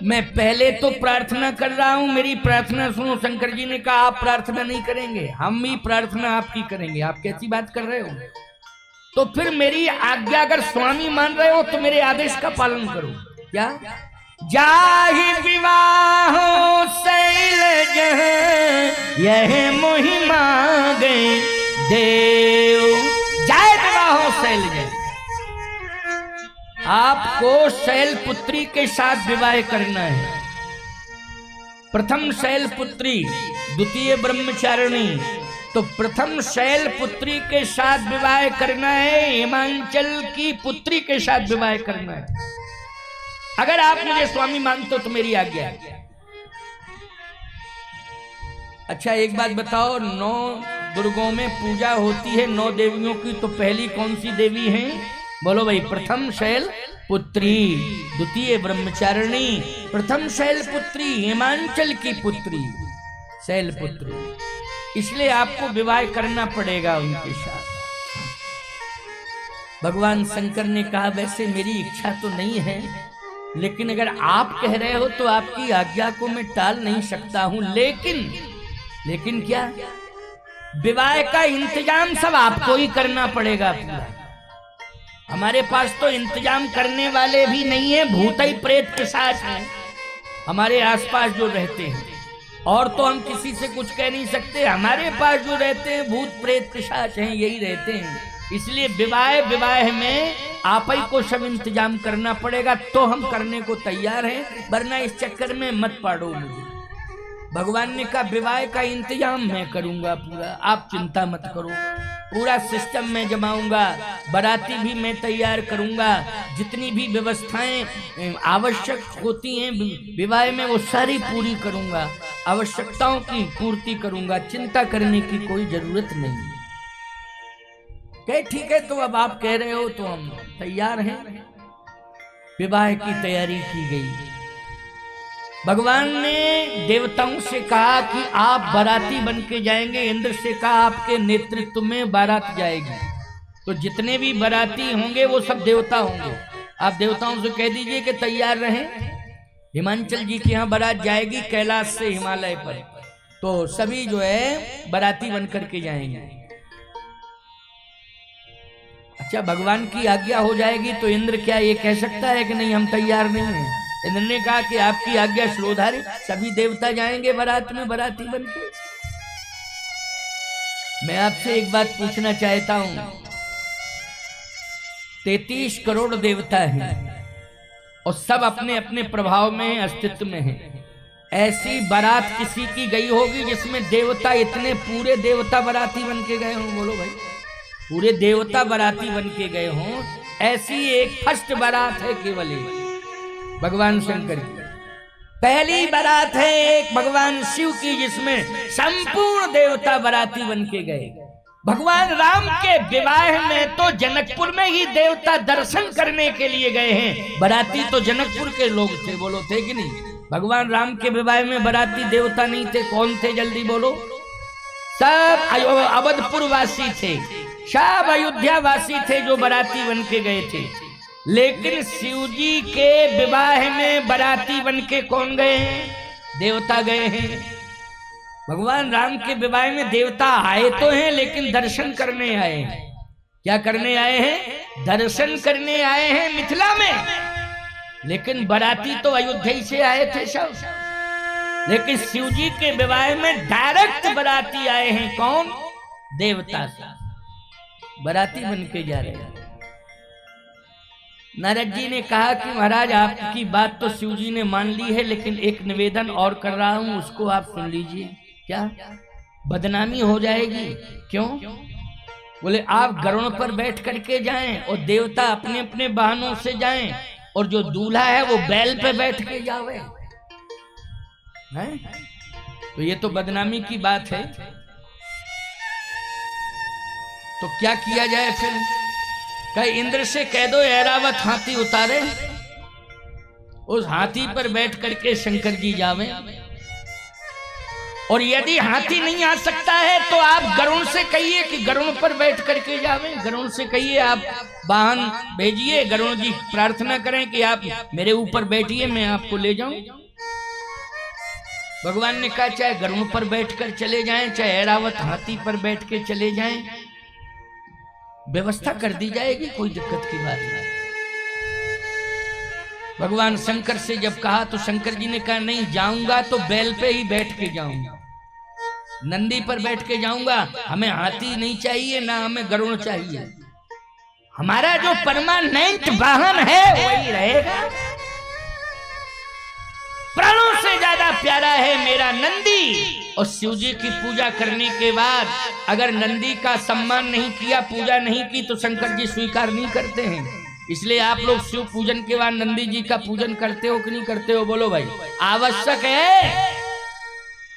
मैं पहले तो प्रार्थना कर रहा हूं, मेरी प्रार्थना सुनो। शंकर जी ने कहा आप प्रार्थना नहीं करेंगे, हम ही प्रार्थना आपकी करेंगे। आप कैसी बात कर रहे हो? तो फिर मेरी आज्ञा अगर स्वामी मान रहे हो तो मेरे आदेश का पालन करो। क्या? जाहि विवाह शैलज यह मोहि मांगे देव। जाय विवाह शैलज, आपको शैलपुत्री के साथ विवाह करना है। प्रथम शैलपुत्री, द्वितीय ब्रह्मचारिणी। तो प्रथम शैलपुत्री के साथ विवाह करना है, हिमांचल की पुत्री के साथ विवाह करना है। अगर आप मुझे स्वामी मानते हो तो मेरी आज्ञा है। अच्छा एक बात बताओ, 9 दुर्गों में पूजा होती है 9 देवियों की, तो पहली कौन सी देवी है? बोलो भाई। प्रथम शैल पुत्री, द्वितीय ब्रह्मचारिणी, प्रथम शैल पुत्री, हिमांचल की पुत्री शैल पुत्री। इसलिए आपको विवाह करना पड़ेगा उनके साथ। भगवान शंकर ने कहा वैसे मेरी इच्छा तो नहीं है, लेकिन अगर आप कह रहे हो तो आपकी आज्ञा को मैं टाल नहीं सकता हूं। लेकिन क्या? विवाह का इंतजाम सब आपको ही करना पड़ेगा पूरा। हमारे पास तो इंतजाम करने वाले भी नहीं है, भूत ही प्रेत पिशाच हैं हमारे आसपास जो रहते हैं। और तो हम किसी से कुछ कह नहीं सकते, हमारे पास जो रहते हैं भूत प्रेत पिशाच हैं, यही रहते हैं। इसलिए विवाह में आप ही को सब इंतजाम करना पड़ेगा, तो हम करने को तैयार हैं, वरना इस चक्कर में मत पाड़ो मुझे। भगवान ने कहा विवाह का इंतजाम मैं करूंगा पूरा, आप चिंता मत करो। पूरा सिस्टम में जमाऊंगा, बाराती भी मैं तैयार करूंगा, जितनी भी व्यवस्थाएं आवश्यक होती हैं विवाह में वो सारी पूरी करूंगा, आवश्यकताओं की पूर्ति करूंगा, चिंता करने की कोई जरूरत नहीं। कहे ठीक है, तो अब आप कह रहे हो तो हम तैयार हैं। विवाह की तैयारी की गई। भगवान ने देवताओं से कहा कि आप बाराती बन के जाएंगे। इंद्र से कहा आपके नेतृत्व में बारात जाएगी। तो जितने भी बाराती होंगे वो सब देवता होंगे। आप देवताओं से कह दीजिए कि तैयार रहें, हिमांचल जी के यहाँ बारात जाएगी कैलाश से हिमालय पर। तो सभी जो है बाराती बन करके जाएंगे। अच्छा भगवान की आज्ञा हो जाएगी तो इंद्र क्या ये कह सकता है कि नहीं हम तैयार नहीं हैं? इंद्र ने कहा कि आपकी आज्ञा श्रोधारी, सभी देवता जाएंगे बारात में बाराती बनके। मैं आपसे एक बात पूछना चाहता हूं, 33 करोड़ देवता हैं और सब अपने अपने प्रभाव में अस्तित्व में हैं। ऐसी बारात किसी की गई होगी जिसमें देवता इतने पूरे देवता बाराती बन के गए हों? बोलो भाई, पूरे देवता बाराती बन के गए हों। ऐसी एक फर्स्ट बारात है केवल एक भगवान शंकर की। पहली बारात है एक भगवान शिव की, जिसमें संपूर्ण देवता बाराती बन के गए। भगवान राम के विवाह में तो जनकपुर में ही देवता दर्शन करने के लिए गए हैं। बाराती तो जनकपुर के लोग थे, बोलो थे कि नहीं? भगवान राम के विवाह में बाराती देवता नहीं थे। कौन थे जल्दी बोलो? सब अवधपुर वासी थे, सब अयोध्या वासी थे जो बाराती बन के गए थे। लेकिन शिव जी के विवाह में बाराती बन के कौन गए हैं? देवता गए हैं। भगवान राम के विवाह में देवता आए तो हैं, लेकिन दर्शन करने आए हैं। क्या करने आए हैं? दर्शन करने आए हैं मिथिला में। लेकिन बाराती तो अयोध्या से आए थे सब। लेकिन शिव जी के विवाह में डायरेक्ट बाराती आए हैं। कौन? देवता से बाराती बन के जा रहे हैं। नारद जी ने कहा कि महाराज आपकी बात तो शिव जी ने मान ली है, लेकिन एक निवेदन और कर रहा हूं, उसको आप सुन लीजिए। क्या? बदनामी हो जाएगी। क्यों? बोले आप गरुड़ पर बैठ करके जाएं और देवता अपने अपने वाहनों से जाएं, और जो दूल्हा है वो बैल पे बैठ के जावे हैं? तो ये तो बदनामी की बात है। तो क्या किया जाए फिर? कहे इंद्र से कह दो ऐरावत हाथी उतारे, उस हाथी पर बैठ करके शंकर जी जावे। और यदि हाथी नहीं आ सकता है तो आप गरुड़ से कहिए कि गरुड़ पर बैठ करके जावे। गरुड़ से कहिए आप वाहन भेजिए, गरुड़ जी प्रार्थना करें कि आप मेरे ऊपर बैठिए, मैं आपको ले जाऊं। भगवान ने कहा चाहे गरुड़ पर बैठकर चले जाएं, चाहे ऐरावत हाथी पर बैठ के चले जाएं, व्यवस्था कर दी जाएगी, कोई दिक्कत की बात नहीं। भगवान शंकर से जब कहा तो शंकर जी ने कहा नहीं, जाऊंगा तो बैल पे ही बैठ के जाऊंगा, नंदी पर बैठ के जाऊंगा। हमें हाथी नहीं चाहिए, ना हमें गरुड़ चाहिए, हमारा जो परमानेंट वाहन है वही रहेगा। प्राणों से ज्यादा प्यारा है मेरा नंदी। और शिव जी की पूजा करने के बाद अगर नंदी का सम्मान नहीं किया, पूजा नहीं की, तो शंकर जी स्वीकार नहीं करते हैं। इसलिए आप लोग शिव पूजन के बाद नंदी जी का पूजन करते हो कि नहीं करते हो? बोलो भाई, आवश्यक है,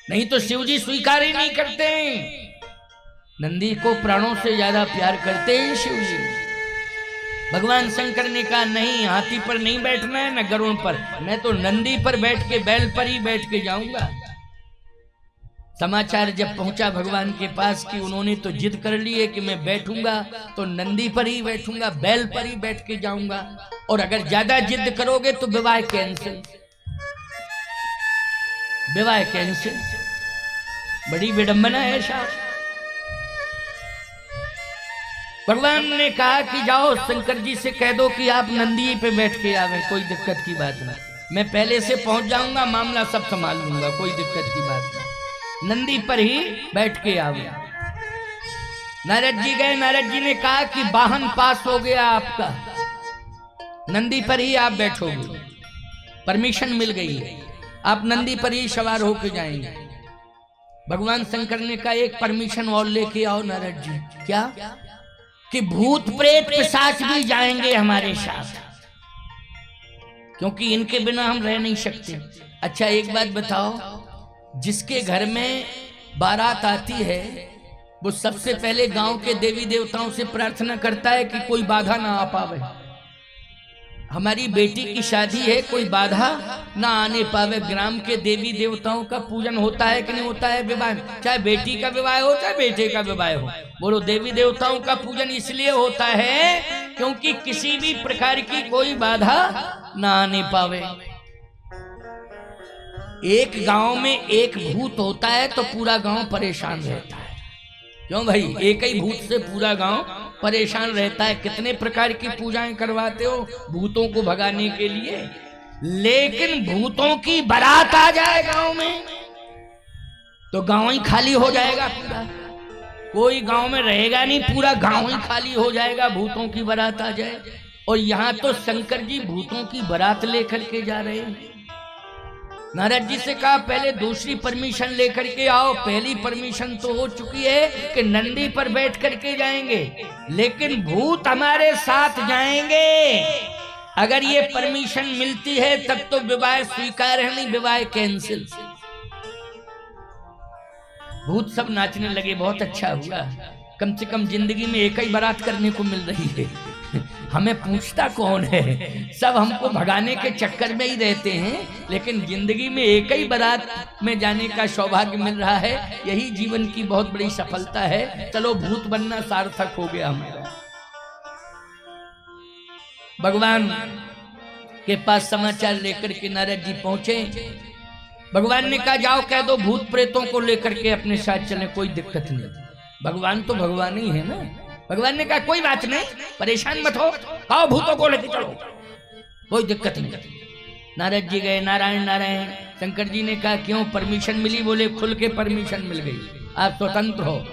नहीं तो शिव जी स्वीकार ही नहीं करते हैं। नंदी को प्राणों से ज्यादा प्यार करते हैं शिव जी। भगवान शंकर ने कहा नहीं, हाथी पर नहीं बैठना है, न गरुड़ पर, मैं तो नंदी पर बैठ के, बैल पर ही बैठ के जाऊंगा। समाचार जब पहुंचा भगवान के पास कि उन्होंने तो जिद कर ली है कि मैं बैठूंगा तो नंदी पर ही बैठूंगा, बैल पर ही बैठ के जाऊंगा, और अगर ज्यादा जिद करोगे तो विवाह कैंसिल, विवाह कैंसिल। बड़ी विडंबना है साहब। भगवान ने कहा कि जाओ शंकर जी से कह दो कि आप नंदी पे बैठ के आवे, कोई दिक्कत की बात नहीं, मैं पहले से पहुंच जाऊंगा, मामला सब संभाल लूंगा, कोई दिक्कत की बात नहीं, नंदी पर ही बैठ के आवे। नारद जी गए, नारद जी ने कहा कि वाहन पास हो गया आपका, नंदी पर ही आप बैठोगे, परमिशन मिल गई है, आप नंदी पर ही सवार होकर जाएंगे। भगवान शंकर ने कहा एक परमिशन और लेके आओ नारद जी। क्या? कि भूत प्रेत पिशाच भी जाएंगे हमारे साथ, क्योंकि इनके बिना हम रह नहीं सकते। अच्छा एक बात बताओ, जिसके घर में बारात आती है वो सबसे पहले गांव के देवी देवताओं से प्रार्थना करता है कि कोई बाधा ना आ पावे, हमारी बेटी की शादी है, कोई बाधा ना आने पावे। ग्राम के देवी देवताओं का पूजन होता है कि नहीं होता है? विवाह, चाहे बेटी का विवाह हो चाहे बेटे का विवाह हो, बोलो देवी देवताओं का पूजन इसलिए होता है क्योंकि किसी भी प्रकार की कोई बाधा ना आने पावे। एक गांव में एक भूत होता है तो पूरा गांव परेशान रहता है। क्यों भाई? एक ही भूत से पूरा गांव परेशान रहता है। कितने प्रकार की पूजाएं करवाते हो भूतों को भगाने के लिए, लेकिन भूतों की बारात आ जाए गांव में तो गांव ही खाली हो जाएगा, पूरा कोई गांव में रहेगा नहीं, पूरा गांव ही खाली हो जाएगा, भूतों की बारात आ जाए। और यहाँ तो शंकर जी भूतों की बारात लेकर के जा रहे हैं। नारद जी से कहा पहले दूसरी परमिशन लेकर के आओ, पहली परमिशन तो हो चुकी है कि नंदी पर बैठ करके जाएंगे, लेकिन भूत हमारे साथ जाएंगे। अगर ये परमिशन मिलती है तब तो विवाह स्वीकार है, नहीं विवाह कैंसिल। भूत सब नाचने लगे, बहुत अच्छा हुआ, कम से कम जिंदगी में एक ही बारात करने को मिल रही है। हमें पूछता कौन है, सब हमको भगाने के चक्कर में ही रहते हैं, लेकिन जिंदगी में एक ही बारात में जाने का सौभाग्य मिल रहा है, यही जीवन की बहुत बड़ी सफलता है। चलो भूत बनना सार्थक हो गया हमारा। भगवान के पास समाचार लेकर के नारद जी पहुंचे। भगवान ने कहा जाओ कह दो भूत प्रेतों को लेकर के अपने साथ चले, कोई दिक्कत नहीं, भगवान तो भगवान ही है ना। भगवान ने कहा कोई बात नहीं, परेशान मत हो, आओ भूतों को लेकर चलो, कोई दिक्कत नहीं। नारद जी गए, नारायण नारायण। शंकर जी ने कहा क्यों परमिशन मिली? बोले खुल के परमिशन मिल गई, आप स्वतंत्र हो,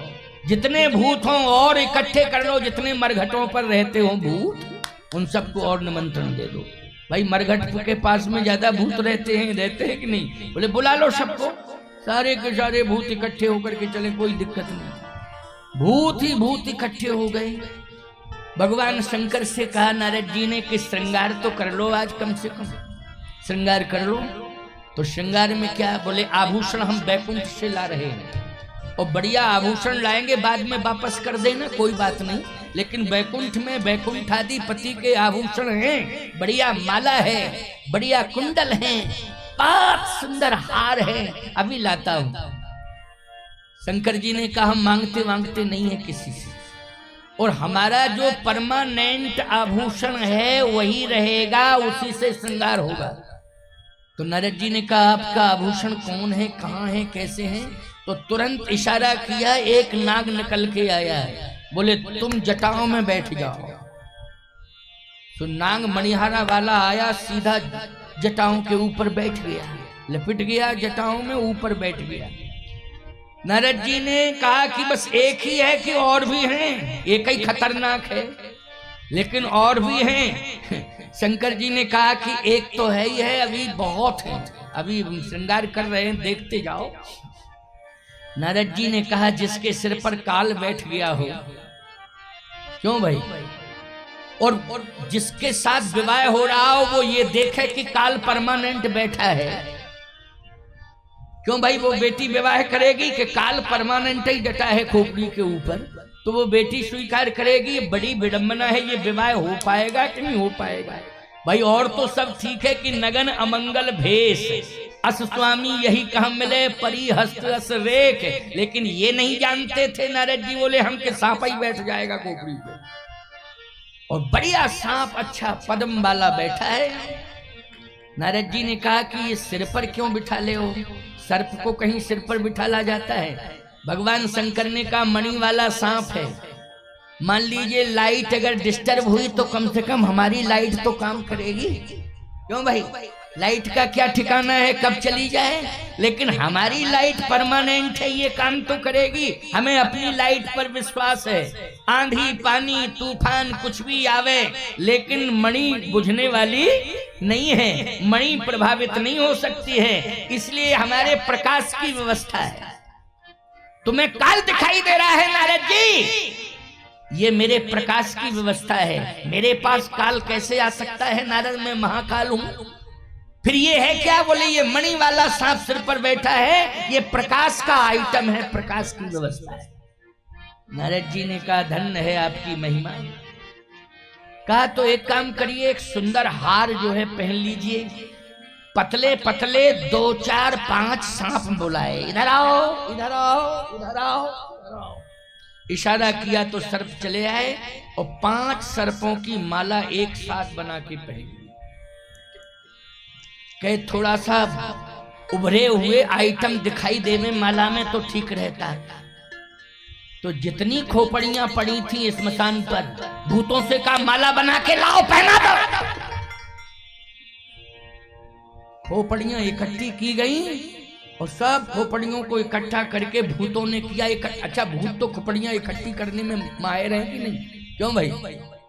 जितने भूत हो और इकट्ठे कर लो, जितने मरघटों पर रहते हो भूत उन सबको और निमंत्रण दे दो। भाई मरघट के पास में ज्यादा भूत रहते हैं कि नहीं? बोले बुला लो सबको, सारे के सारे भूत इकट्ठे होकर के चले, कोई दिक्कत नहीं। भूत ही भूत इकट्ठे हो गए। भगवान शंकर से कहा नारद जी ने कि श्रृंगार तो कर लो, आज कम से कम श्रृंगार कर लो। तो श्रृंगार में क्या? बोले आभूषण हम बैकुंठ से ला रहे हैं और बढ़िया आभूषण लाएंगे, बाद में वापस कर देना, कोई बात नहीं, लेकिन बैकुंठ में वैकुंठाधिपति के आभूषण हैं, बढ़िया माला है, बढ़िया कुंडल है, बहुत सुंदर हार है, अभी लाता हूं। शंकर जी ने कहा हम मांगते मांगते नहीं है किसी से, और हमारा जो परमानेंट आभूषण है वही रहेगा, उसी से श्रृंगार होगा। तो नारद जी ने कहा आपका आभूषण कौन है, कहाँ है, कैसे है? तो तुरंत इशारा किया, एक नाग निकल के आया है, बोले तुम जटाओं में बैठ जाओ। तो नाग मणिहारा वाला आया, सीधा जटाओं के ऊपर बैठ गया, लपिट गया जटाओं में, ऊपर बैठ गया। नारद जी ने कहा कि बस एक ही है कि और भी हैं? एक ही खतरनाक है, लेकिन और भी हैं। शंकर जी ने कहा कि एक तो है ही है, अभी बहुत है, अभी श्रृंगार कर रहे हैं, देखते जाओ। नारद जी ने कहा जिसके सिर पर काल बैठ गया हो, क्यों भाई, और जिसके साथ विवाह हो रहा हो वो ये देखे कि काल परमानेंट बैठा है, क्यों भाई? वो बेटी विवाह करेगी कि काल परमानेंट ही डटा है खोपड़ी के ऊपर, तो वो बेटी स्वीकार करेगी। ये बड़ी विडंबना है, ये विवाह हो पाएगा कि नहीं हो पाएगा भाई? और तो सब ठीक है कि नगन अमंगल भेष, अस स्वामी यही कहा मिले, परी हस्त अस रेख, लेकिन ये नहीं जानते थे नारद जी, बोले हम के सांप ही बैठ जाएगा खोपड़ी पे, और बढ़िया सांप अच्छा पद्म वाला बैठा है। नारद जी ने कहा कि ये सिर पर क्यों बिठा ले हो? सर्प को कहीं सिर पर बिठाला जाता है? भगवान शंकर ने कहा मणि वाला सांप है, मान लीजिए लाइट अगर डिस्टर्ब हुई तो कम से कम हमारी लाइट तो काम करेगी, क्यों भाई? लाइट का क्या ठिकाना है कब चली जाए, लेकिन हमारी लाइट परमानेंट है, ये काम तो करेगी। हमें अपनी लाइट पर विश्वास है, आंधी पानी तूफान कुछ भी आवे, लेकिन मणि बुझने वाली नहीं है, मणि प्रभावित नहीं हो सकती है, इसलिए हमारे प्रकाश की व्यवस्था है। तुम्हें काल दिखाई दे रहा है नारद जी, ये मेरे प्रकाश की व्यवस्था है, मेरे पास काल कैसे आ सकता है नारद? मैं महाकाल हूं। फिर ये है क्या? बोले ये मणि वाला सांप सिर पर बैठा है, ये प्रकाश का आइटम है, प्रकाश की व्यवस्था है। नारद जी ने कहा धन्य है आपकी महिमा। कहा तो एक काम करिए, एक सुंदर हार जो है पहन लीजिए, पतले पतले 2 4 5 सांप बुलाए, इधर आओ इधर आओ इधर आओ इधर आओ। इशारा किया तो सर्प चले आए, और 5 सर्पों की माला एक साथ बना के पहनी। कहे थोड़ा सा उभरे हुए आइटम दिखाई देवे माला में तो ठीक रहता है। तो जितनी खोपड़ियां पड़ी थी स्मशान पर, भूतों से कहा माला बना के लाओ, पहना दो। खोपड़ियां इकट्ठी की गई, और सब खोपड़ियों को इकट्ठा करके भूतों ने किया अच्छा, भूत तो खोपड़ियां इकट्ठी करने में माहिर हैं कि नहीं? क्यों भाई?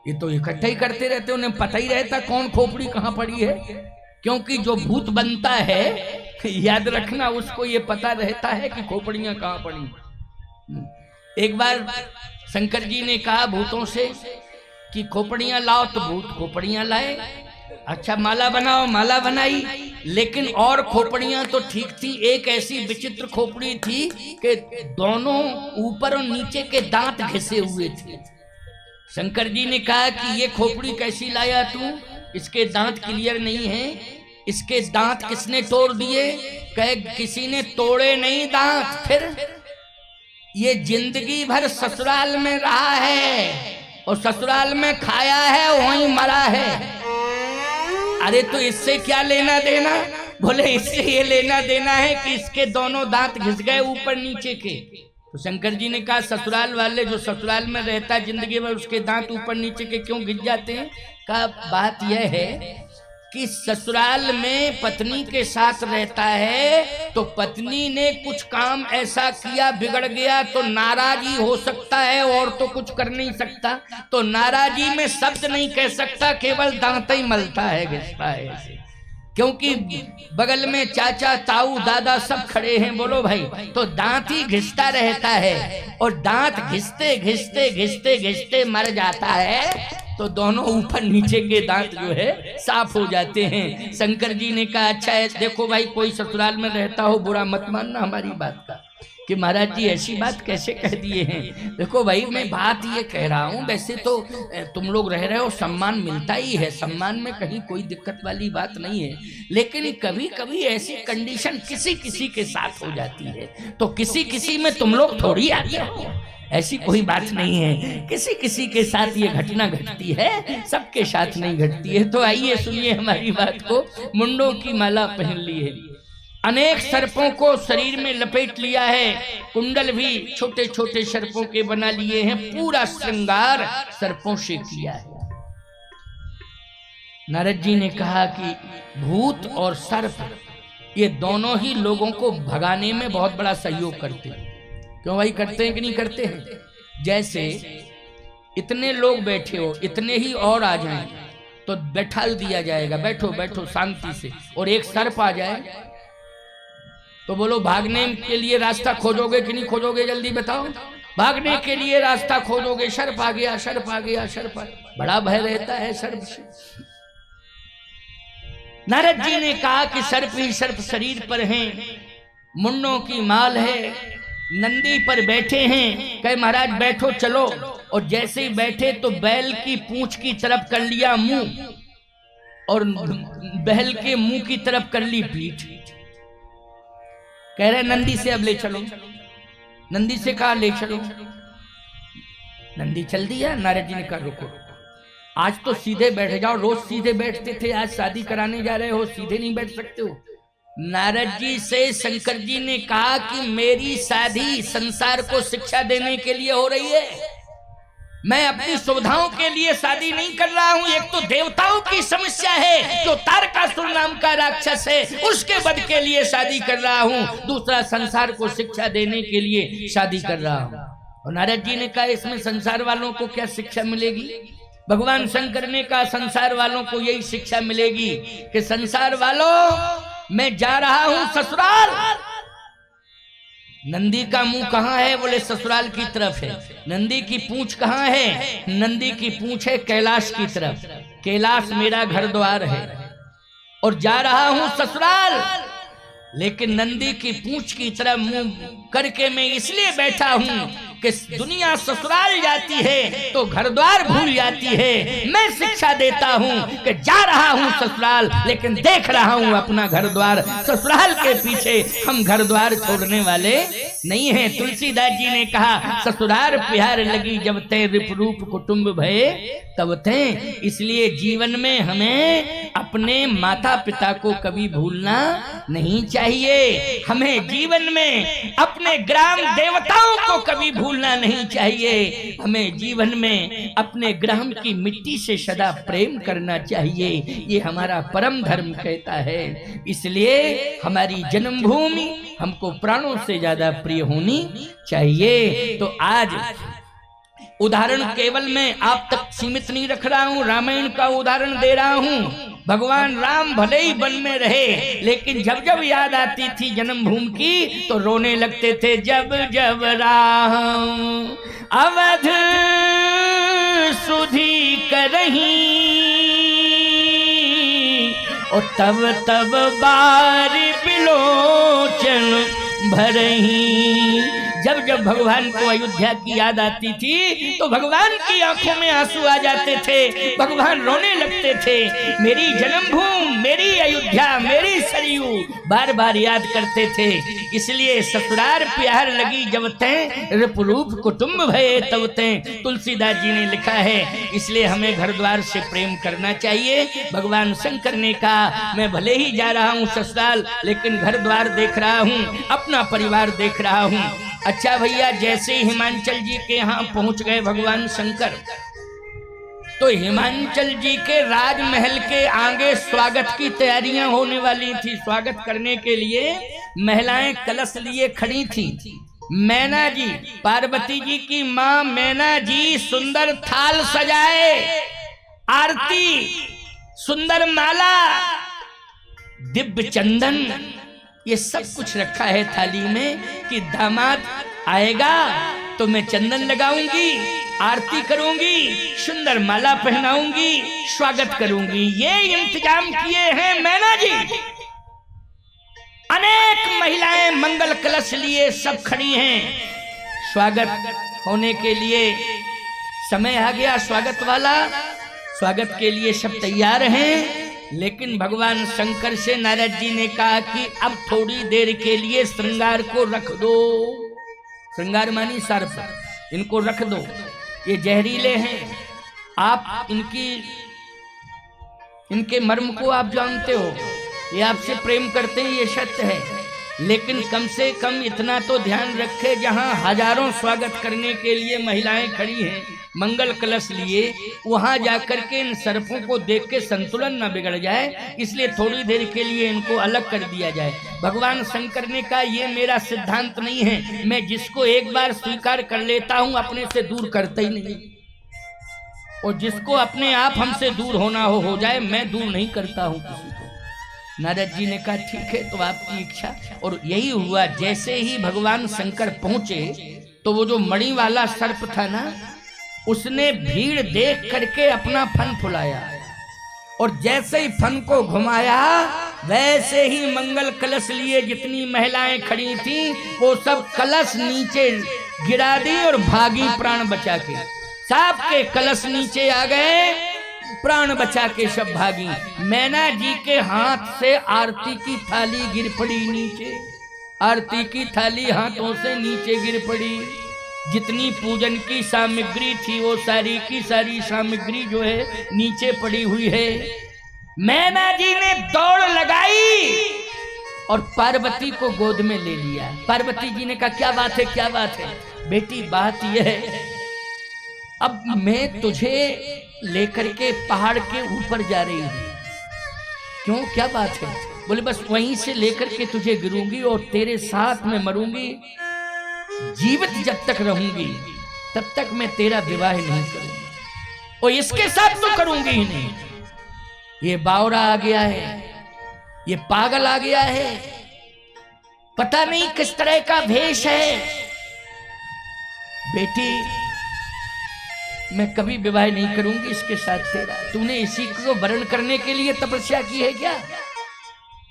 ये तो इकट्ठा ही करते रहते, उन्हें पता ही रहता कौन खोपड़ी कहाँ पड़ी है, क्योंकि जो भूत बनता है याद रखना, उसको ये पता रहता है कि खोपड़ियां कहाँ पड़ी। एक बार शंकर जी ने कहा भूतों से कि खोपड़ियां लाओ, तो भूत खोपड़ियां लाए। अच्छा माला बनाओ, माला बनाई, लेकिन और खोपड़ियां तो ठीक थी, एक ऐसी विचित्र खोपड़ी थी कि दोनों ऊपर और नीचे के दांत घिसे हुए थे। शंकर जी ने कहा कि ये खोपड़ी कैसी लाया तू, इसके दांत क्लियर नहीं है, इसके दांत किसने तोड़ दिए? कहे किसी ने तोड़े नहीं दांत, फिर ये जिंदगी भर ससुराल में रहा है और ससुराल में खाया है, वहीं मरा है। अरे तो इससे क्या लेना देना? बोले इससे ये लेना देना है कि इसके दोनों दांत घिस गए ऊपर नीचे के। तो शंकर जी ने कहा ससुराल वाले, जो ससुराल में रहता है जिंदगी में, उसके दांत ऊपर नीचे के क्यों घिस जाते हैं? का बात यह है कि ससुराल में पत्नी के साथ रहता है, तो पत्नी ने कुछ काम ऐसा किया बिगड़ गया तो नाराजी हो सकता है, और तो कुछ कर नहीं सकता। तो नाराजी में शब्द नहीं कह सकता, केवल दांत ही मलता है, घिसता है ऐसे। क्योंकि बगल में चाचा ताऊ दादा सब खड़े हैं, बोलो भाई, तो दांत ही घिसता रहता है, और दांत घिसते घिसते घिसते घिसते मर जाता है, तो दोनों ऊपर नीचे के दांत जो है साफ हो जाते हैं। शंकर जी ने कहा अच्छा है, देखो भाई कोई ससुराल में रहता हो बुरा मत मानना हमारी बात का, कि महाराज जी ऐसी बात कैसे कह दिए हैं। देखो भाई मैं बात ये कह रहा हूँ, वैसे तो तुम लोग रह रहे हो, सम्मान मिलता ही है, सम्मान में कहीं कोई दिक्कत वाली बात नहीं है, लेकिन कभी कभी ऐसी कंडीशन किसी किसी के साथ हो जाती है, तो किसी किसी में तुम लोग थोड़ी आते हो, ऐसी कोई बात नहीं है, किसी किसी के साथ ये घटना घटती है, सबके साथ नहीं घटती है। तो आइए सुनिए हमारी बात को। मुंडों की माला पहन ली है, अनेक सर्पों को शरीर में लपेट लिया है, कुंडल भी छोटे छोटे सर्पों के बना लिए हैं, पूरा श्रृंगार सर्पों से किया है। नारद जी ने कहा कि भूत और सर्प ये दोनों ही लोगों को भगाने में बहुत बड़ा सहयोग करते हैं। क्यों भाई, करते हैं कि नहीं करते हैं? जैसे इतने लोग बैठे हो, इतने ही और आ जाएं तो बैठा दिया जाएगा, बैठो बैठो शांति से, और एक सर्प आ जाए तो बोलो भागने के लिए रास्ता खोजोगे कि नहीं खोजोगे? जल्दी बताओ। भागने के लिए रास्ता खोजोगे, सर्प आ गया, सर्प आ गया, सर्प आ गया, बड़ा भय रहता है सर्प से। नारद जी ने कहा कि सर्प ही सर्प शरीर पर हैं, मुंडों की माल है, नंदी पर बैठे हैं। कहे महाराज बैठो चलो, और जैसे ही बैठे तो बैल की पूंछ की तरफ कर लिया मुंह, और बैल के मुंह की तरफ कर ली पीठ। कह रहे नंदी से अब ले चलो। नंदी से कहा ले चलो, नंदी चल दिया। नारद जी ने कहा रुको, आज तो सीधे बैठ जाओ, रोज सीधे बैठते थे, आज शादी कराने जा रहे हो, सीधे नहीं बैठ सकते हो। नारद जी से शंकर जी ने कहा कि मेरी शादी संसार को शिक्षा देने के लिए हो रही है, मैं अपनी सुविधाओं के लिए शादी नहीं कर रहा हूं। एक तो देवताओं की समस्या है, जो तारकासुर नाम का राक्षस है उसके वध के लिए शादी कर रहा हूं, दूसरा संसार को शिक्षा देने के लिए शादी कर रहा हूं। और नारद जी ने कहा इसमें संसार वालों को क्या शिक्षा मिलेगी? भगवान शंकर ने कहा संसार वालों को यही शिक्षा मिलेगी कि संसार वालों मैं जा रहा हूं ससुराल। नंदी का मुंह कहाँ है? बोले ससुराल की तरफ है। नंदी की पूंछ कहाँ है? नंदी की पूंछ है कैलाश की तरफ, कैलाश मेरा घर द्वार है, और जा रहा हूं ससुराल। लेकिन नंदी की पूंछ की तरफ मुंह करके मैं इसलिए बैठा हूं कि दुनिया ससुराल जाती है तो घर द्वार भूल जाती है। मैं शिक्षा देता हूं कि जा रहा हूं ससुराल, लेकिन देख रहा हूं अपना घर द्वार। ससुराल के पीछे हम घर द्वार छोड़ने वाले नहीं हैं। तुलसीदास जी ने कहा ससुराल प्यार लगी जब ते रिपरूप कुटुंब भये तब ते। इसलिए जीवन में हमें अपने माता पिता को कभी भूलना नहीं चाहिए, हमें जीवन में अपने ग्राम देवताओं को कभी भूलना नहीं चाहिए, हमें जीवन में अपने ग्राम की मिट्टी से सदा प्रेम करना चाहिए, ये हमारा परम धर्म कहता है। इसलिए हमारी जन्मभूमि हमको प्राणों से ज्यादा प्रिय होनी चाहिए। तो आज उदाहरण केवल मैं आप तक सीमित नहीं रख रहा हूँ, रामायण का उदाहरण दे रहा हूँ। भगवान राम भले ही वन में रहे, लेकिन जब जब याद आती थी जन्मभूमि की तो रोने लगते थे। जब जब राम अवध सुधी करही, और तब तब बार बिलोचन भरही। जब जब भगवान को अयोध्या की याद आती थी तो भगवान की आंखों में आंसू आ जाते थे, भगवान रोने लगते थे। मेरी जन्मभूमि, मेरी अयोध्या, मेरी सरयू बार बार याद करते थे। इसलिए ससुराल प्यार लगी जब ते रिपरूप कुटुंब भये तब ते, तुलसीदास जी ने लिखा है। इसलिए हमें घर द्वार से प्रेम करना चाहिए। भगवान शंकर ने कहा मैं भले ही जा रहा हूँ ससुराल, लेकिन घर द्वार देख रहा हूँ, अपना परिवार देख रहा हूँ। अच्छा भैया, जैसे हिमांचल जी के यहाँ पहुंच गए भगवान शंकर, तो हिमांचल जी के राजमहल के आगे स्वागत की तैयारियां होने वाली थी। स्वागत करने के लिए महिलाएं कलश लिए खड़ी थी। मैना जी, पार्वती जी की माँ मैना जी सुंदर थाल सजाए, आरती, सुंदर माला, दिव्य चंदन, ये सब कुछ रखा है थाली में कि दामाद आएगा तो मैं चंदन लगाऊंगी, आरती करूंगी, सुंदर माला पहनाऊंगी, स्वागत करूंगी। ये इंतजाम किए हैं मैना जी। अनेक महिलाएं हैं, मंगल कलश लिए सब खड़ी हैं। स्वागत होने के लिए समय आ गया, स्वागत वाला, स्वागत के लिए सब तैयार हैं। लेकिन भगवान शंकर से नारद जी ने कहा कि अब थोड़ी देर के लिए श्रृंगार को रख दो। श्रृंगार मानी सर्प, इनको रख दो, ये जहरीले हैं। आप इनके मर्म को आप जानते हो, ये आपसे प्रेम करते हैं, ये सत्य है। लेकिन कम से कम इतना तो ध्यान रखे, जहां हजारों स्वागत करने के लिए महिलाएं खड़ी हैं मंगल कलश लिए, वहां जाकर के इन सर्पों को देख के संतुलन न बिगड़ जाए, इसलिए थोड़ी देर के लिए इनको अलग कर दिया जाए। भगवान शंकर ने कहा ये मेरा सिद्धांत नहीं है, मैं जिसको एक बार स्वीकार कर लेता हूं अपने से दूर करता ही नहीं, और जिसको अपने आप हमसे दूर होना हो जाए, मैं दूर नहीं करता हूं किसी को। नारद जी ने कहा ठीक है, तो आपकी इच्छा। और यही हुआ, जैसे ही भगवान शंकर पहुंचे तो वो जो मणि वाला सर्प था ना, उसने भीड़ देख करके अपना फन फुलाया, और जैसे ही फन को घुमाया वैसे ही मंगल कलश लिए जितनी महिलाएं खड़ी थीं वो सब कलश नीचे गिरा दी और भागी प्राण बचा के। सांप के कलश नीचे आ गए, प्राण बचा के सब भागी। मैना जी के हाथ से आरती की थाली गिर पड़ी नीचे, आरती की थाली हाथों से नीचे गिर पड़ी। जितनी पूजन की सामग्री थी वो सारी की सारी सामग्री जो है नीचे पड़ी हुई है। मैना जी ने दौड़ लगाई और पार्वती को गोद में ले लिया। पार्वती जी ने कहा क्या बात है, क्या बात है? बेटी बात यह है, अब मैं तुझे लेकर के पहाड़ के ऊपर जा रही हूं। क्यों, क्या बात है? बोले बस वहीं से लेकर के तुझे गिरूंगी और तेरे साथ में मरूंगी। जीवित जब तक रहूंगी तब तक मैं तेरा विवाह नहीं करूंगी, और इसके साथ तो करूंगी ही नहीं। ये बावरा आ गया है, ये पागल आ गया है, पता नहीं किस तरह का भेष है। बेटी मैं कभी विवाह नहीं करूंगी इसके साथ तेरा। तूने इसी को वरण करने के लिए तपस्या की है क्या?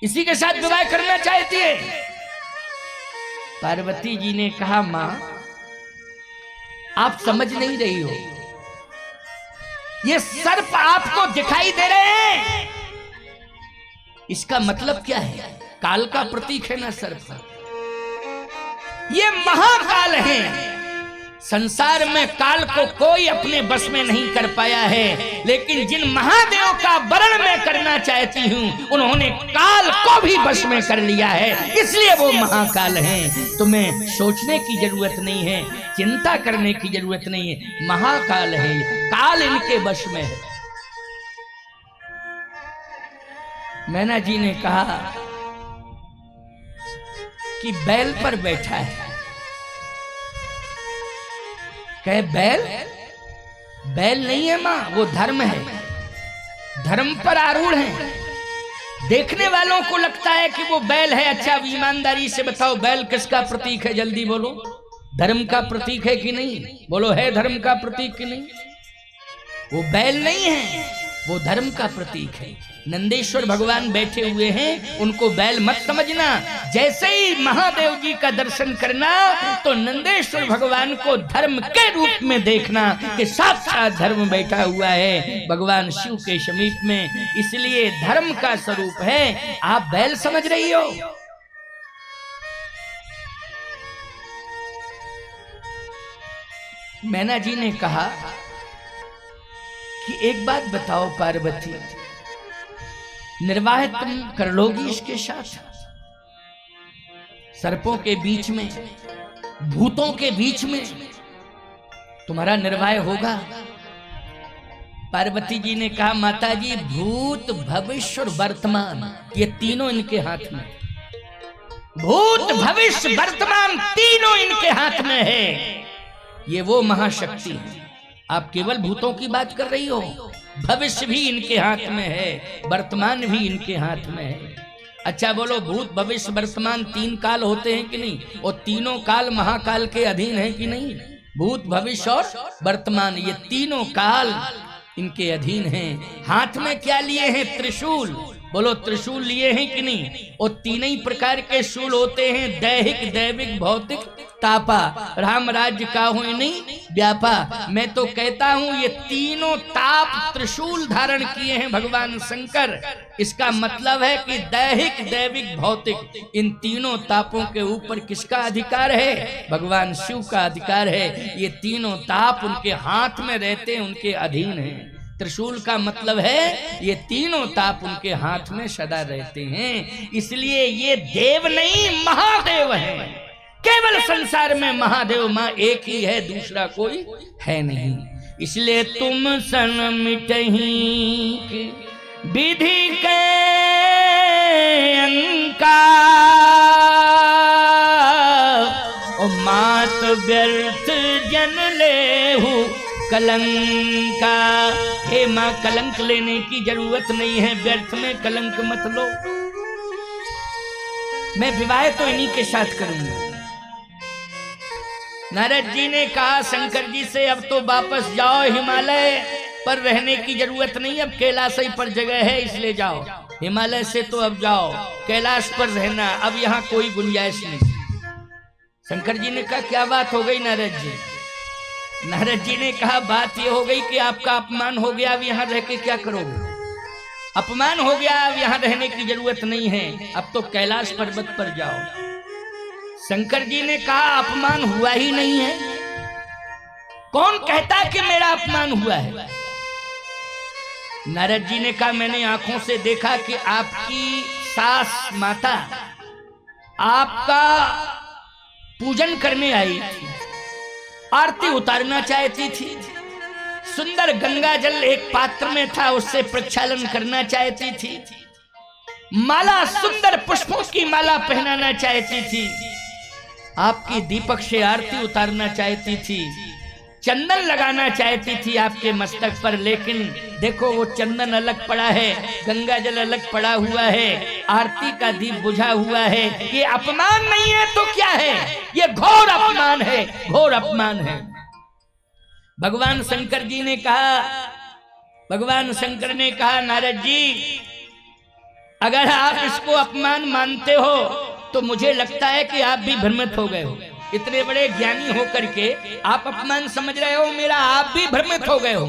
इसी के साथ विवाह करना चाहती है? पार्वती जी ने कहा मां आप समझ नहीं रही हो, ये सर्प आपको दिखाई दे रहे हैं, इसका मतलब क्या है? काल का प्रतीक है ना सर्प, ये महाकाल है। संसार में काल को कोई अपने बस में नहीं कर पाया है, लेकिन जिन महादेव का वरण मैं करना चाहती हूं उन्होंने काल को भी बस में कर लिया है, इसलिए वो महाकाल हैं। तुम्हें सोचने की जरूरत नहीं है, चिंता करने की जरूरत नहीं है, महाकाल है, काल इनके बस में है। मैना जी ने कहा कि बैल पर बैठा है। कहे बैल? बैल नहीं है मां, वो धर्म है, धर्म पर आरूढ़ है। देखने वालों को लगता है कि वो बैल है। अच्छा ईमानदारी से बताओ बैल किसका प्रतीक है? जल्दी बोलो, धर्म का प्रतीक है कि नहीं? बोलो है धर्म का प्रतीक कि नहीं? वो बैल नहीं है, वो धर्म का प्रतीक है। नंदेश्वर भगवान बैठे हुए हैं, उनको बैल मत समझना। जैसे ही महादेव जी का दर्शन करना तो नंदेश्वर भगवान को धर्म के रूप में देखना कि साक्षात धर्म बैठा हुआ है भगवान शिव के समीप में, इसलिए धर्म का स्वरूप है। आप बैल समझ रही हो? मैना जी ने कहा कि एक बात बताओ पार्वती, निर्वाह तुम कर लोगी इसके साथ? सर्पों के बीच में, भूतों के बीच में तुम्हारा निर्वाह होगा? पार्वती जी ने कहा माता जी भूत भविष्य और वर्तमान ये तीनों इनके हाथ में, भूत भविष्य वर्तमान तीनों इनके हाथ में है। ये वो महाशक्ति है। आप केवल भूतों की बात कर रही हो, भविष्य भी इनके हाथ में है, वर्तमान भी इनके हाथ में है। अच्छा बोलो भूत भविष्य वर्तमान तीन काल होते हैं कि नहीं? और तीनों काल महाकाल के अधीन है कि नहीं? भूत भविष्य और वर्तमान ये तीनों काल इनके अधीन हैं। हाथ में क्या लिए हैं? त्रिशूल। बोलो त्रिशूल लिए हैं कि नहीं? और तीन ही प्रकार के शूल होते हैं, दैहिक, दैविक, भौतिक, तापा। राम राज्य का हो नहीं व्यापा। मैं तो कहता हूं ये तीनों ताप त्रिशूल धारण किए हैं भगवान शंकर। इसका मतलब है कि दैहिक, दैविक, भौतिक, इन तीनों तापों के ऊपर किसका अधिकार है? भगवान शिव का अधिकार है। ये तीनों ताप उनके हाथ में रहते हैं, उनके अधीन हैं। त्रिशूल का मतलब है ये तीनों ताप उनके हाथ में सदा रहते हैं। इसलिए ये देव नहीं, महादेव है। केवल संसार में महादेव माँ एक ही है, दूसरा कोई है नहीं। इसलिए तुम सन मिटही विधि के अंका, और मात व्यर्थ जन लेहु कलंका। हे माँ, कलंक लेने की जरूरत नहीं है, व्यर्थ में कलंक मत लो। मैं विवाह तो इन्हीं के साथ करूंगा। नारद जी ने कहा शंकर जी से, अब तो वापस जाओ, हिमालय पर रहने की जरूरत नहीं, अब कैलाश पर जगह है, इसलिए जाओ। हिमालय से तो अब जाओ, कैलाश पर रहना, अब यहाँ कोई गुंजाइश नहीं। शंकर जी ने कहा क्या बात हो गई नारद जी? नारद जी ने कहा बात ये हो गई कि आपका अपमान हो गया, अब यहाँ रह के क्या करोगे? अपमान हो गया, अब यहाँ रहने की जरूरत नहीं है, अब तो कैलाश पर्वत पर जाओ। शंकर जी ने कहा अपमान हुआ ही नहीं है। कौन कहता कि मेरा अपमान हुआ है? नारद जी ने कहा मैंने आंखों से देखा कि आपकी सास माता आपका पूजन करने आई थी, आरती उतारना चाहती थी, सुंदर गंगा जल एक पात्र में था, उससे प्रक्षालन करना चाहती थी, माला, सुंदर पुष्पों की माला पहनाना चाहती थी, आपकी दीपक से आरती उतारना चाहती थी, चंदन लगाना चाहती थी आपके मस्तक पर। लेकिन देखो वो चंदन अलग पड़ा है, गंगा जल अलग पड़ा हुआ है, आरती का दीप बुझा हुआ है। ये अपमान नहीं है तो क्या है? ये घोर अपमान है, घोर अपमान है। भगवान शंकर जी ने कहा, भगवान शंकर ने कहा नारद जी अगर आप इसको अपमान मानते हो तो मुझे लगता है कि आप भी भ्रमित हो गए हो। इतने बड़े ज्ञानी होकर के आप अपमान समझ रहे हो मेरा, आप भी भ्रमित हो गए हो।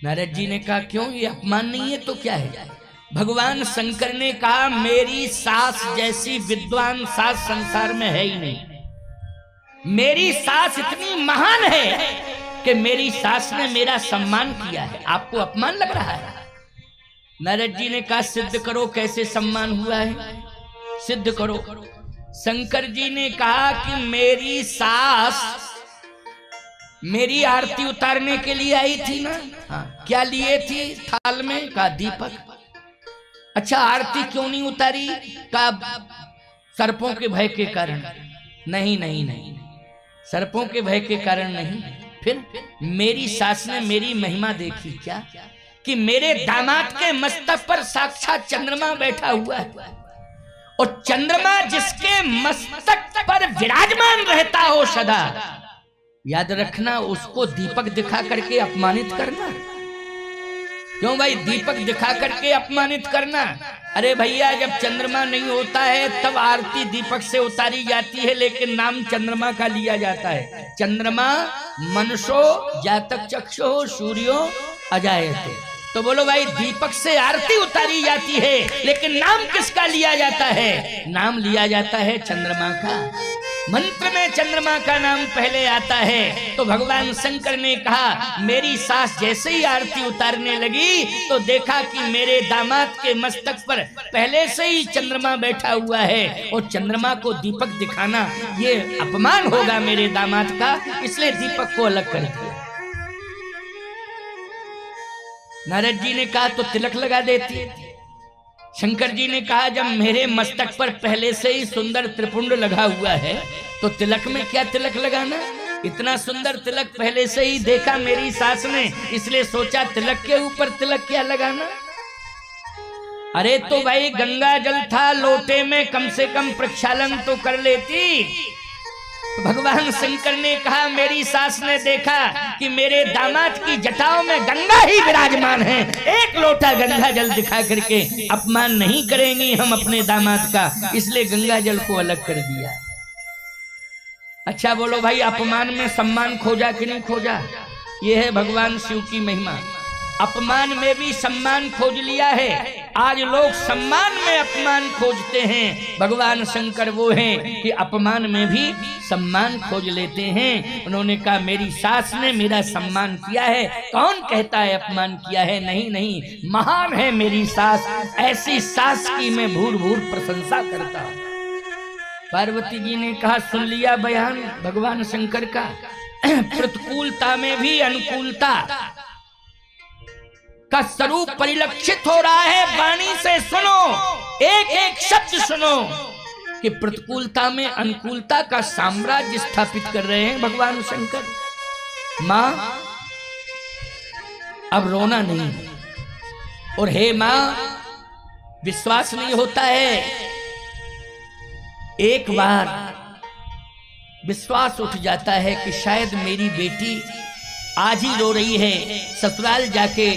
नारद जी ने कहा क्यों, ये अपमान नहीं है तो क्या है? भगवान शंकर ने कहा मेरी सास जैसी विद्वान सास संसार में है ही नहीं। मेरी सास इतनी महान है कि मेरी सास ने मेरा सम्मान किया है, आपको अपमान लग रहा है? नारद जी ने कहा सिद्ध करो कैसे सम्मान हुआ है, सिद्ध करो। शंकर जी ने कहा कि मेरी सास मेरी आरती उतारने के लिए आई थी ना। हाँ, क्या लिए थी थाल में? कहा दीपक। अच्छा आरती क्यों नहीं उतारी? कहा सर्पों के भय के कारण। नहीं नहीं नहीं, सर्पों के भय के कारण नहीं। फिर मेरी सास ने मेरी महिमा देखी क्या, कि मेरे दामाद के मस्तक पर साक्षात चंद्रमा बैठा हुआ है, और चंद्रमा जिसके मस्तक पर विराजमान रहता हो सदा, याद रखना उसको दीपक दिखा करके अपमानित करना। क्यों भाई दीपक दिखा करके अपमानित करना? अरे भैया जब चंद्रमा नहीं होता है तब आरती दीपक से उतारी जाती है, लेकिन नाम चंद्रमा का लिया जाता है। चंद्रमा मनुष्यो जातक चक्षु सूर्यो अजायते। तो बोलो भाई दीपक से आरती उतारी जाती है, लेकिन नाम किसका लिया जाता है? नाम लिया जाता है चंद्रमा का। मंत्र में चंद्रमा का नाम पहले आता है। तो भगवान शंकर ने कहा मेरी सास जैसे ही आरती उतारने लगी तो देखा कि मेरे दामाद के मस्तक पर पहले से ही चंद्रमा बैठा हुआ है, और चंद्रमा को दीपक दिखाना ये अपमान होगा मेरे दामाद का, इसलिए दीपक को अलग कर दिया। नारद जी ने कहा तो तिलक लगा देती। शंकर जी ने कहा जब मेरे मस्तक पर पहले से ही सुंदर त्रिपुंड लगा हुआ है तो तिलक में क्या तिलक लगाना? इतना सुंदर तिलक पहले से ही देखा मेरी सास ने, इसलिए सोचा तिलक के ऊपर तिलक क्या लगाना। अरे तो भाई गंगा जल था लोटे में, कम से कम प्रक्षालन तो कर लेती। भगवान शंकर ने कहा मेरी सास ने देखा कि मेरे दामाद की जटाओं में गंगा ही विराजमान है, एक लोटा गंगा जल दिखा करके अपमान नहीं करेंगी हम अपने दामाद का, इसलिए गंगा जल को अलग कर दिया। अच्छा बोलो भाई, अपमान में सम्मान खोजा कि नहीं खोजा? यह है भगवान शिव की महिमा। अपमान में भी सम्मान खोज लिया है। आज लोग सम्मान में अपमान खोजते हैं, भगवान शंकर वो हैं कि अपमान में भी सम्मान खोज लेते हैं। उन्होंने कहा मेरी सास ने मेरा सम्मान किया है, कौन कहता है अपमान किया है? नहीं नहीं, महान है मेरी सास, ऐसी सास की मैं भूर भूर प्रशंसा करता हूं। पार्वती जी ने कहा सुन लिया बयान भगवान शंकर का, प्रतिकूलता में भी अनुकूलता का स्वरूप परिलक्षित हो रहा है। वाणी से सुनो, एक एक शब्द सुनो कि प्रतिकूलता में अनुकूलता का साम्राज्य स्थापित कर रहे हैं भगवान शंकर। मां अब रोना नहीं, और हे मां विश्वास नहीं होता है, एक बार विश्वास उठ जाता है कि शायद मेरी बेटी आज ही रो रही है, ससुराल जाके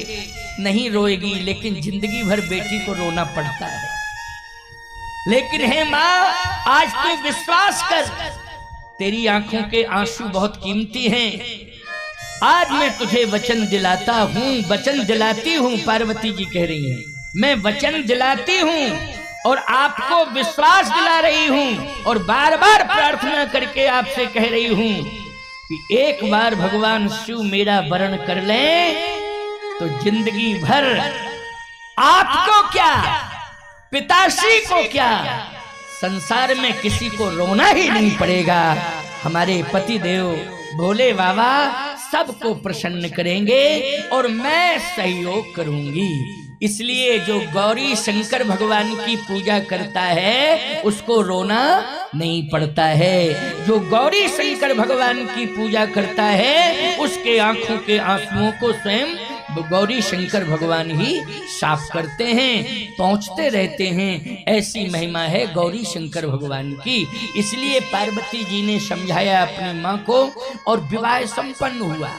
नहीं रोएगी, लेकिन जिंदगी भर बेटी को रोना पड़ता है। लेकिन हे मां आज तू विश्वास कर, तेरी आंखों के आंसू बहुत कीमती हैं। आज मैं तुझे वचन दिलाता हूं, वचन दिलाती हूं, पार्वती जी कह रही हैं, मैं वचन दिलाती हूं और आपको विश्वास दिला रही हूं और बार बार प्रार्थना करके आपसे कह रही हूं कि एक बार भगवान शिव मेरा वरण कर ले तो जिंदगी भर आपको क्या, पिताश्री को क्या, संसार में किसी को रोना ही नहीं पड़ेगा। हमारे पति देव भोले बाबा सबको प्रसन्न करेंगे और मैं सहयोग करूंगी। इसलिए जो गौरी शंकर भगवान की पूजा करता है उसको रोना नहीं पड़ता है। जो गौरी शंकर भगवान की पूजा करता है उसके आंखों के आंसुओं को स्वयं गौरी शंकर भगवान ही साफ करते हैं, पहुंचते रहते हैं। ऐसी महिमा है गौरी शंकर भगवान की। इसलिए पार्वती जी ने समझाया अपनी मां को और विवाह संपन्न हुआ।